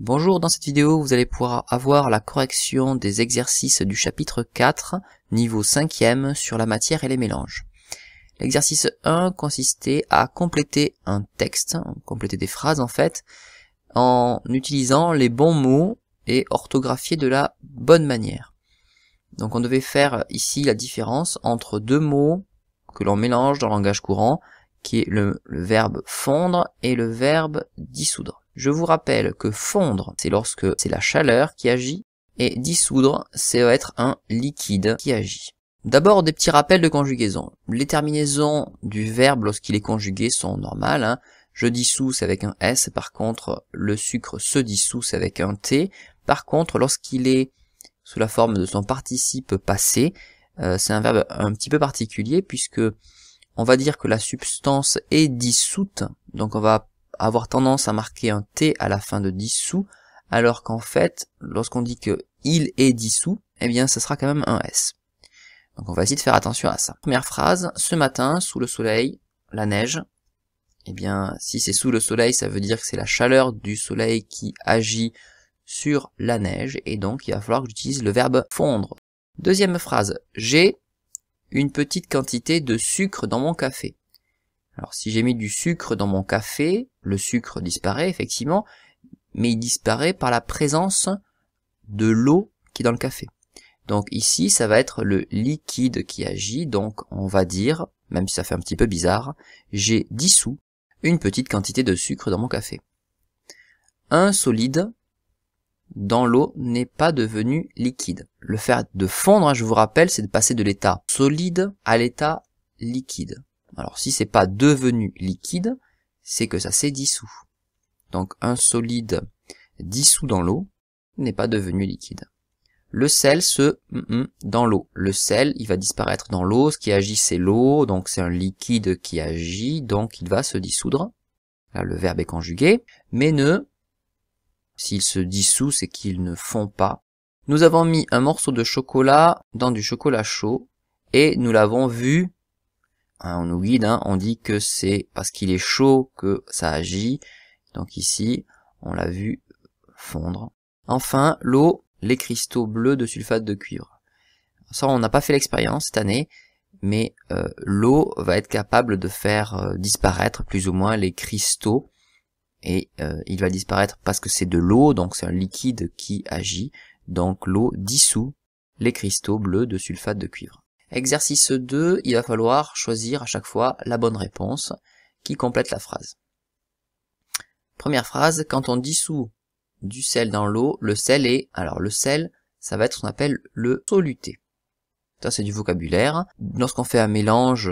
Bonjour, dans cette vidéo, vous allez pouvoir avoir la correction des exercices du chapitre 4, niveau 5e, sur la matière et les mélanges. L'exercice 1 consistait à compléter un texte, compléter des phrases en fait, en utilisant les bons mots et orthographier de la bonne manière. Donc on devait faire ici la différence entre deux mots que l'on mélange dans le langage courant, qui est le verbe fondre et le verbe dissoudre. Je vous rappelle que fondre, c'est lorsque c'est la chaleur qui agit, et dissoudre, c'est être un liquide qui agit. D'abord, des petits rappels de conjugaison. Les terminaisons du verbe lorsqu'il est conjugué sont normales. Je dissous, c'est avec un S, par contre, le sucre se dissout, c'est avec un T. Par contre, lorsqu'il est sous la forme de son participe passé, c'est un verbe un petit peu particulier, puisque on va dire que la substance est dissoute, donc on va avoir tendance à marquer un T à la fin de dissous, alors qu'en fait, lorsqu'on dit que il est dissous, eh bien ça sera quand même un S. Donc on va essayer de faire attention à ça. Première phrase, ce matin, sous le soleil, la neige. Eh bien, si c'est sous le soleil, ça veut dire que c'est la chaleur du soleil qui agit sur la neige, et donc il va falloir que j'utilise le verbe fondre. Deuxième phrase, j'ai une petite quantité de sucre dans mon café. Alors si j'ai mis du sucre dans mon café, le sucre disparaît effectivement, mais il disparaît par la présence de l'eau qui est dans le café. Donc ici ça va être le liquide qui agit, donc on va dire, même si ça fait un petit peu bizarre, j'ai dissous une petite quantité de sucre dans mon café. Un solide dans l'eau n'est pas devenu liquide. Le fait de fondre, je vous rappelle, c'est de passer de l'état solide à l'état liquide. Alors si c'est pas devenu liquide, c'est que ça s'est dissous. Donc un solide dissous dans l'eau n'est pas devenu liquide. Le sel se dans l'eau. Le sel, il va disparaître dans l'eau, ce qui agit c'est l'eau, donc c'est un liquide qui agit, donc il va se dissoudre. Là le verbe est conjugué, mais ne, s'il se dissout, c'est qu'il ne fond pas. Nous avons mis un morceau de chocolat dans du chocolat chaud, et nous l'avons vu, on nous guide, on dit que c'est parce qu'il est chaud que ça agit, donc ici, on l'a vu fondre. Enfin, l'eau, les cristaux bleus de sulfate de cuivre. Ça, on n'a pas fait l'expérience cette année, mais l'eau va être capable de faire disparaître plus ou moins les cristaux, et il va disparaître parce que c'est de l'eau, donc c'est un liquide qui agit, donc l'eau dissout les cristaux bleus de sulfate de cuivre. Exercice 2, il va falloir choisir à chaque fois la bonne réponse qui complète la phrase. Première phrase, quand on dissout du sel dans l'eau, le sel est, alors le sel, ça va être ce qu'on appelle le soluté. Ça c'est du vocabulaire. Lorsqu'on fait un mélange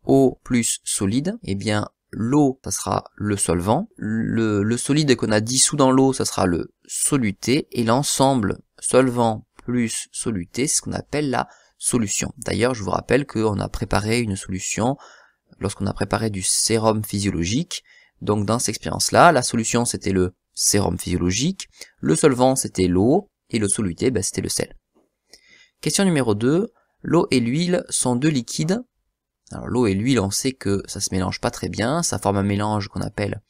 eau plus solide, eh bien l'eau, ça sera le solvant, le solide qu'on a dissous dans l'eau, ça sera le soluté, et l'ensemble solvant plus soluté, c'est ce qu'on appelle la solution. D'ailleurs, je vous rappelle qu'on a préparé une solution lorsqu'on a préparé du sérum physiologique. Donc dans cette expérience-là, la solution c'était le sérum physiologique, le solvant c'était l'eau, et le soluté c'était le sel. Question numéro 2, l'eau et l'huile sont deux liquides. Alors l'eau et l'huile, on sait que ça se mélange pas très bien, ça forme un mélange qu'on appelle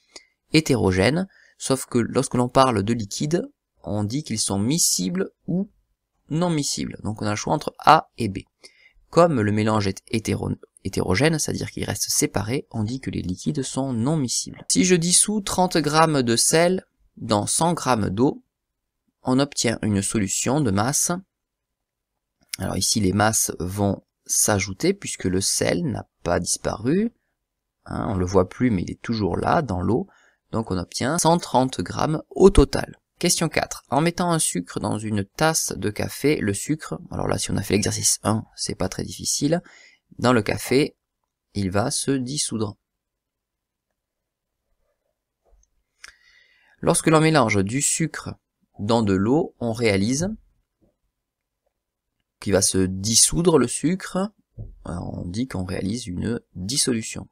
hétérogène, sauf que lorsque l'on parle de liquide, on dit qu'ils sont miscibles ou non miscibles. Donc on a le choix entre A et B. Comme le mélange est hétérogène, c'est-à-dire qu'il reste séparé, on dit que les liquides sont non miscibles. Si je dissous 30 g de sel dans 100 g d'eau, on obtient une solution de masse. Alors ici les masses vont s'ajouter puisque le sel n'a pas disparu, on le voit plus mais il est toujours là dans l'eau, donc on obtient 130 g au total. Question 4. En mettant un sucre dans une tasse de café, le sucre, alors là si on a fait l'exercice 1, c'est pas très difficile, dans le café, il va se dissoudre. Lorsque l'on mélange du sucre dans de l'eau, on réalise qu'il va se dissoudre le sucre, on dit qu'on réalise une dissolution.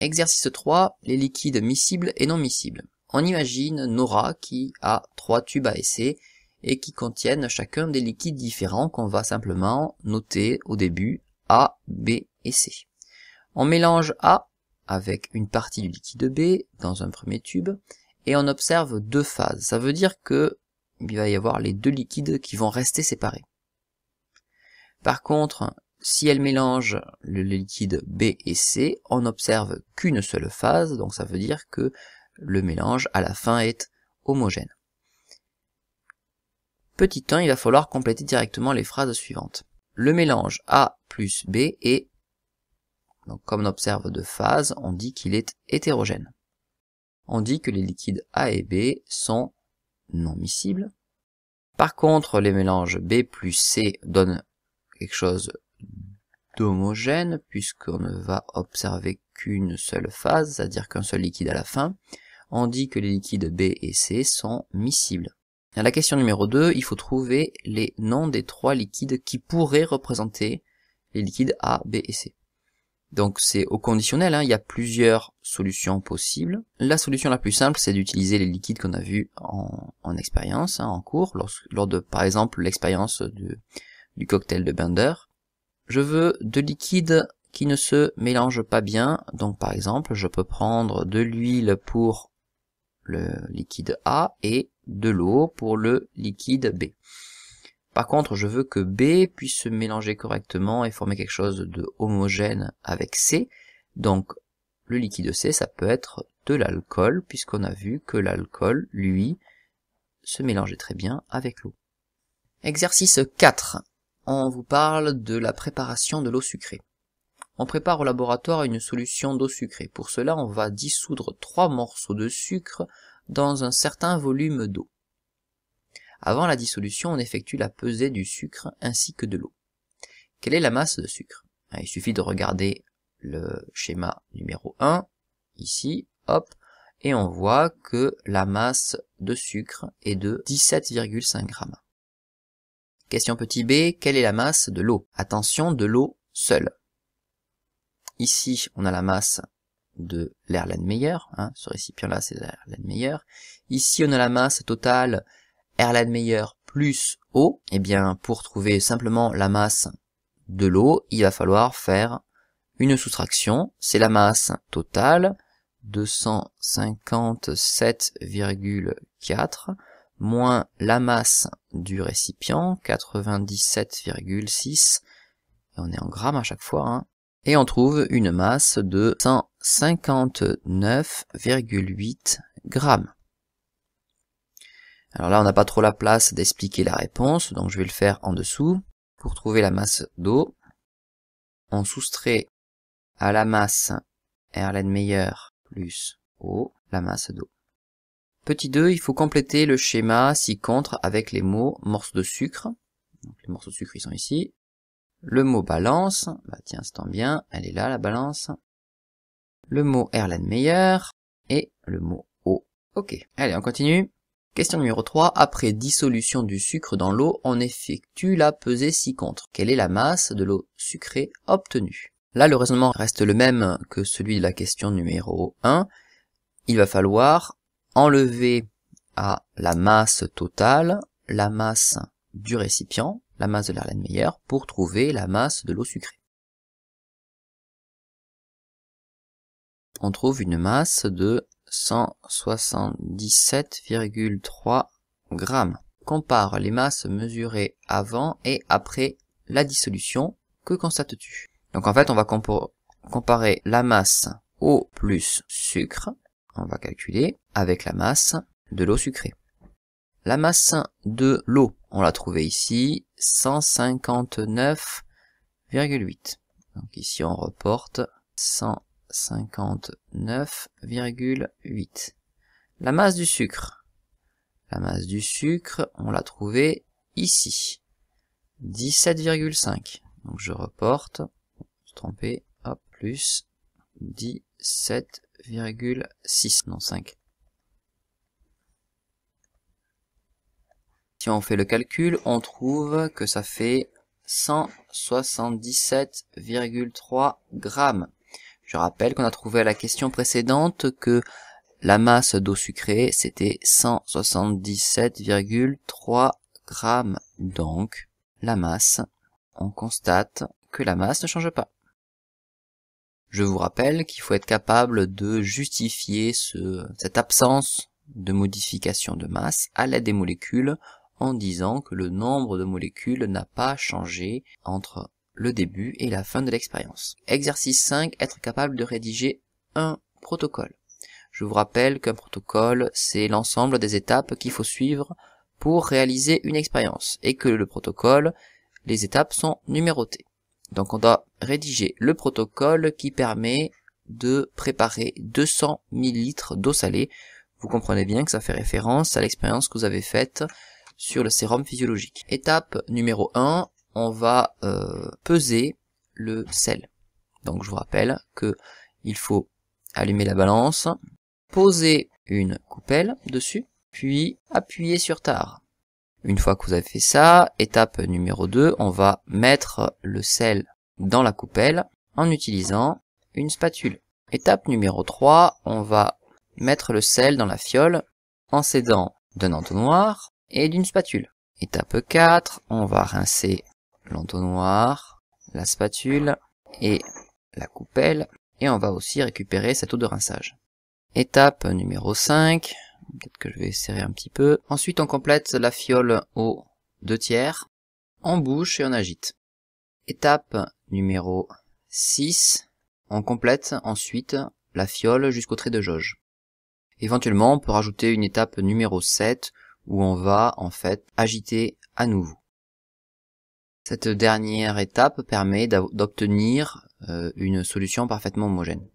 Exercice 3, les liquides miscibles et non miscibles. On imagine Nora qui a 3 tubes à essai et qui contiennent chacun des liquides différents qu'on va simplement noter au début A, B et C. On mélange A avec une partie du liquide B dans un premier tube et on observe deux phases. Ça veut dire que il va y avoir les deux liquides qui vont rester séparés. Par contre, si elle mélange le liquide B et C, on n'observe qu'une seule phase, donc ça veut dire que le mélange à la fin est homogène. Petit 1, il va falloir compléter directement les phrases suivantes. Le mélange A plus B est, donc comme on observe deux phases, on dit qu'il est hétérogène. On dit que les liquides A et B sont non miscibles. Par contre, les mélanges B plus C donnent quelque chose d'homogène, puisqu'on ne va observer qu'une seule phase, c'est-à-dire qu'un seul liquide à la fin. On dit que les liquides B et C sont miscibles. À la question numéro 2, il faut trouver les noms des trois liquides qui pourraient représenter les liquides A, B et C. Donc c'est au conditionnel, il y a plusieurs solutions possibles. La solution la plus simple, c'est d'utiliser les liquides qu'on a vus en expérience, en cours, lors de par exemple l'expérience du cocktail de Bender. Je veux deux liquides qui ne se mélangent pas bien, donc par exemple je peux prendre de l'huile pour le liquide A et de l'eau pour le liquide B. Par contre, je veux que B puisse se mélanger correctement et former quelque chose de homogène avec C. Donc, le liquide C, ça peut être de l'alcool, puisqu'on a vu que l'alcool, lui, se mélangeait très bien avec l'eau. Exercice 4. On vous parle de la préparation de l'eau sucrée. On prépare au laboratoire une solution d'eau sucrée. Pour cela, on va dissoudre 3 morceaux de sucre dans un certain volume d'eau. Avant la dissolution, on effectue la pesée du sucre ainsi que de l'eau. Quelle est la masse de sucre? Il suffit de regarder le schéma numéro 1, ici, hop, et on voit que la masse de sucre est de 17,5 grammes. Question petit b, quelle est la masse de l'eau? Attention, de l'eau seule. Ici, on a la masse de l'Erlenmeyer, ce récipient-là c'est l'Erlenmeyer. Ici, on a la masse totale Erlenmeyer plus eau. Eh bien, pour trouver simplement la masse de l'eau, il va falloir faire une soustraction. C'est la masse totale, 257,4, moins la masse du récipient, 97,6, et on est en grammes à chaque fois, et on trouve une masse de 159,8 grammes. Alors là, on n'a pas trop la place d'expliquer la réponse, donc je vais le faire en dessous. Pour trouver la masse d'eau, on soustrait à la masse Erlenmeyer plus eau, la masse d'eau. Petit 2, il faut compléter le schéma ci-contre avec les mots morceaux de sucre. Donc les morceaux de sucre, ils sont ici. Le mot balance, tiens, c'est tant bien, elle est là la balance. Le mot Erlenmeyer et le mot eau. Ok, allez, on continue. Question numéro 3. Après dissolution du sucre dans l'eau, on effectue la pesée ci-contre. Quelle est la masse de l'eau sucrée obtenue? Là, le raisonnement reste le même que celui de la question numéro 1. Il va falloir enlever à la masse totale la masse du récipient, la masse de l'Erlenmeyer, pour trouver la masse de l'eau sucrée. On trouve une masse de 177,3 grammes. Compare les masses mesurées avant et après la dissolution. Que constates-tu? Donc en fait, on va comparer la masse eau plus sucre, on va calculer, avec la masse de l'eau sucrée. La masse de l'eau, on l'a trouvée ici, 159,8. Donc ici on reporte 159,8. La masse du sucre. La masse du sucre, on l'a trouvée ici. 17,5. Donc je reporte, je me suis trompé, hop, plus 17,6, non 5. Si on fait le calcul, on trouve que ça fait 177,3 grammes. Je rappelle qu'on a trouvé à la question précédente que la masse d'eau sucrée, c'était 177,3 grammes. Donc, la masse, on constate que la masse ne change pas. Je vous rappelle qu'il faut être capable de justifier cette absence de modification de masse à l'aide des molécules en disant que le nombre de molécules n'a pas changé entre le début et la fin de l'expérience. Exercice 5, être capable de rédiger un protocole. Je vous rappelle qu'un protocole, c'est l'ensemble des étapes qu'il faut suivre pour réaliser une expérience et que le protocole, les étapes sont numérotées. Donc on doit rédiger le protocole qui permet de préparer 200 ml d'eau salée. Vous comprenez bien que ça fait référence à l'expérience que vous avez faite sur le sérum physiologique. Étape numéro 1, on va peser le sel. Donc je vous rappelle que il faut allumer la balance, poser une coupelle dessus, puis appuyer sur tare. Une fois que vous avez fait ça, étape numéro 2, on va mettre le sel dans la coupelle en utilisant une spatule. Étape numéro 3, on va mettre le sel dans la fiole en s'aidant d'un entonnoir et d'une spatule. Étape 4, on va rincer l'entonnoir, la spatule et la coupelle et on va aussi récupérer cette eau de rinçage. Étape numéro 5, peut-être que je vais serrer un petit peu. Ensuite on complète la fiole aux 2/3, on bouche et on agite. Étape numéro 6, on complète ensuite la fiole jusqu'au trait de jauge. Éventuellement on peut rajouter une étape numéro 7 où on va en fait agiter à nouveau. Cette dernière étape permet d'obtenir une solution parfaitement homogène.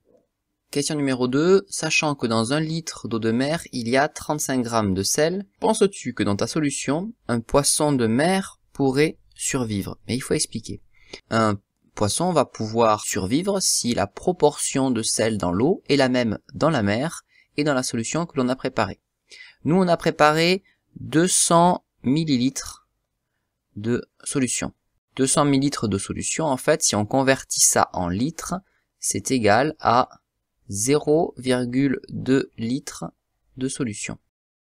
Question numéro 2, sachant que dans 1 litre d'eau de mer, il y a 35 g de sel, penses-tu que dans ta solution, un poisson de mer pourrait survivre? Mais il faut expliquer. Un poisson va pouvoir survivre si la proportion de sel dans l'eau est la même dans la mer et dans la solution que l'on a préparée. Nous, on a préparé 200 ml de solution. 200 ml de solution, en fait, si on convertit ça en litres, c'est égal à 0,2 litres de solution.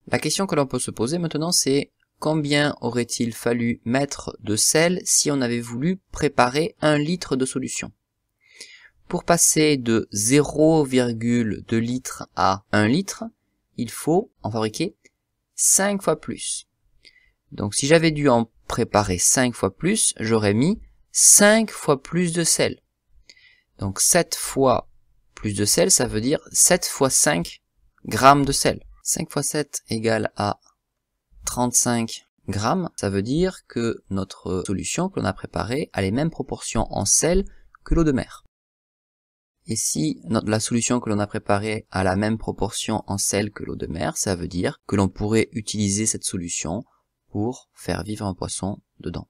La question que l'on peut se poser maintenant, c'est combien aurait-il fallu mettre de sel si on avait voulu préparer 1 litre de solution? Pour passer de 0,2 litres à 1 litre, il faut en fabriquer 5 fois plus. Donc si j'avais dû en préparer 5 fois plus, j'aurais mis 5 fois plus de sel. Donc 7 fois plus de sel, ça veut dire 7 fois 5 grammes de sel. 5 fois 7 égale à 35 grammes. Ça veut dire que notre solution que l'on a préparée a les mêmes proportions en sel que l'eau de mer. Et si la solution que l'on a préparée a la même proportion en sel que l'eau de mer, ça veut dire que l'on pourrait utiliser cette solution pour faire vivre un poisson dedans.